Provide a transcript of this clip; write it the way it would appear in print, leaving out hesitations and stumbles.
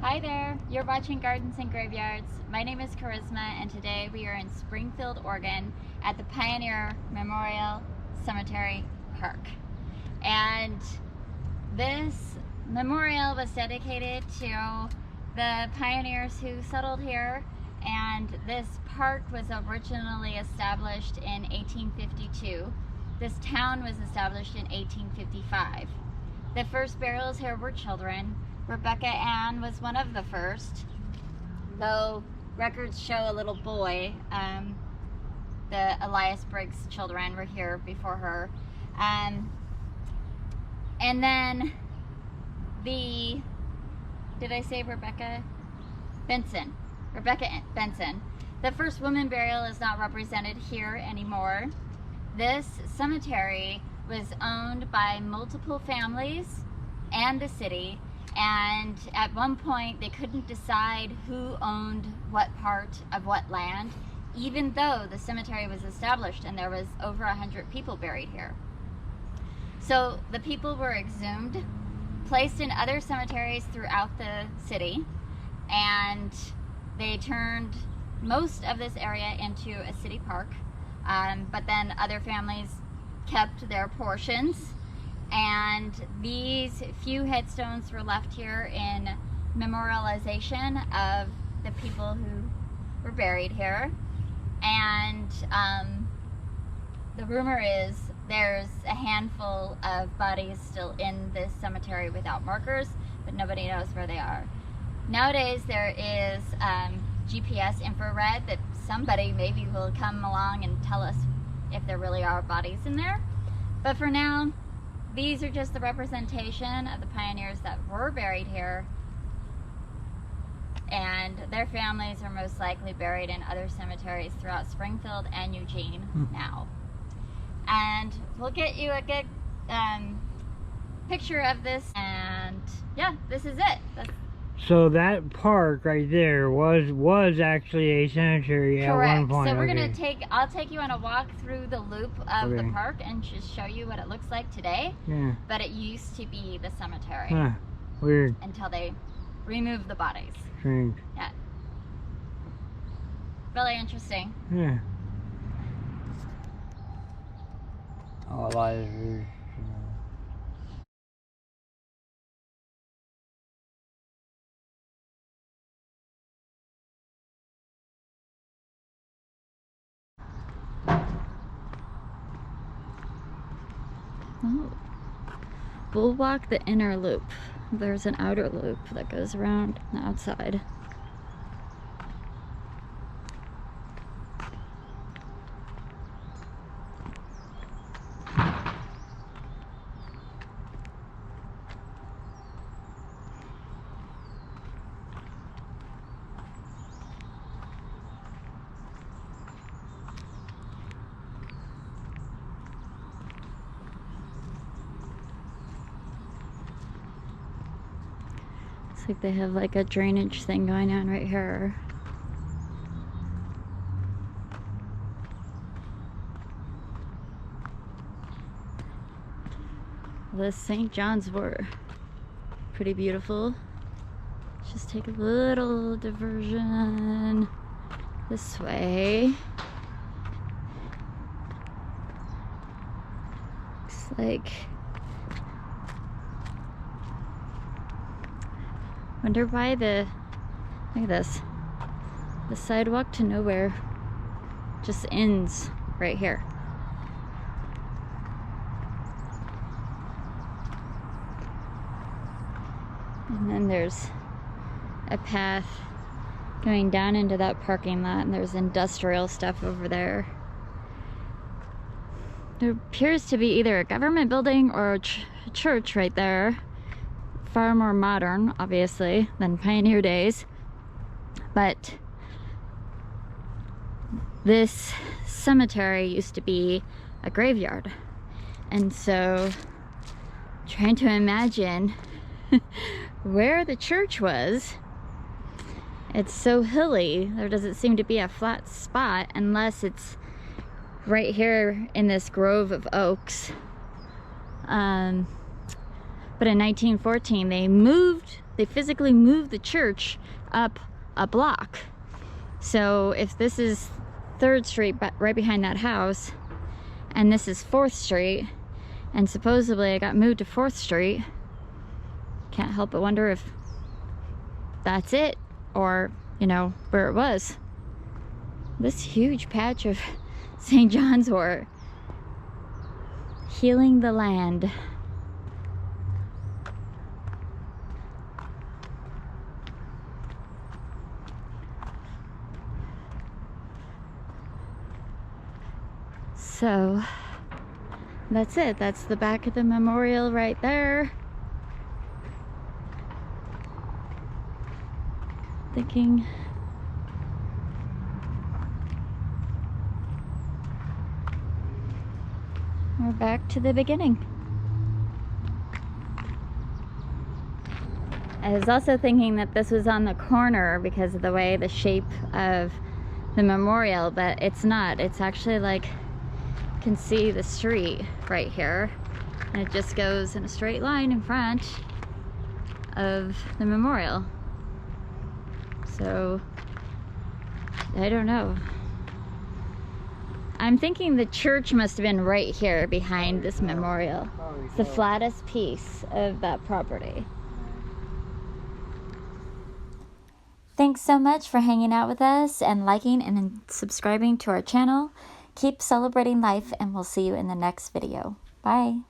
Hi there, you're watching Gardens and Graveyards. My name is Charisma and today we are in Springfield, Oregon at the Pioneer Memorial Cemetery Park. And this memorial was dedicated to the pioneers who settled here, and this park was originally established in 1852. This town was established in 1855. The first burials here were children. Rebecca Ann was one of the first, though records show a little boy. The Elias Briggs children were here before her. And then did I say Rebecca? Benson. Rebecca Benson. The first woman burial is not represented here anymore. This cemetery was owned by multiple families and the city. And at one point they couldn't decide who owned what part of what land, even though the cemetery was established and there was over 100 people buried here. So the people were exhumed, placed in other cemeteries throughout the city, and they turned most of this area into a city park, but then other families kept their portions. And these few headstones were left here in memorialization of the people who were buried here. And the rumor is there's a handful of bodies still in this cemetery without markers, but nobody knows where they are. Nowadays there is GPS infrared that somebody maybe will come along and tell us if there really are bodies in there. But for now, these are just the representation of the pioneers that were buried here, and their families are most likely buried in other cemeteries throughout Springfield and Eugene now. And we'll get you a good picture of this, and yeah, this is it. So that park right there was actually a cemetery at one point. So we're gonna I'll take you on a walk through the loop of the park and just show you what it looks like today. Yeah. But it used to be the cemetery. Huh. Weird. Until they removed the bodies. Strange. Yeah. Really interesting. Yeah. Oh, Elias. Oh. We'll walk the inner loop. There's an outer loop that goes around the outside. Looks like they have like a drainage thing going on right here. The St. John's were pretty beautiful. Let's just take a little diversion this way. Looks like, wonder why look at this, the sidewalk to nowhere just ends right here. And then there's a path going down into that parking lot, and there's industrial stuff over there. There appears to be either a government building or a church right there. Far more modern, obviously, than pioneer days. But this cemetery used to be a graveyard. And so, trying to imagine where the church was. It's so hilly, there doesn't seem to be a flat spot unless it's right here in this grove of oaks. But in 1914 they moved they physically moved the church up a block. So if this is 3rd Street, right behind that house, and this is 4th Street, and supposedly I got moved to 4th Street, can't help but wonder if that's it, or, you know, where it was. This huge patch of St. John's wort. Healing the land. So that's it. That's the back of the memorial right there. Thinking we're back to the beginning. I was also thinking that this was on the corner because of the way, the shape of the memorial, but it's not. It's actually like, you can see the street right here, and it just goes in a straight line in front of the memorial. So I don't know. I'm thinking the church must have been right here behind this memorial. It's the flattest piece of that property. Thanks so much for hanging out with us and liking and subscribing to our channel. Keep celebrating life, and we'll see you in the next video. Bye.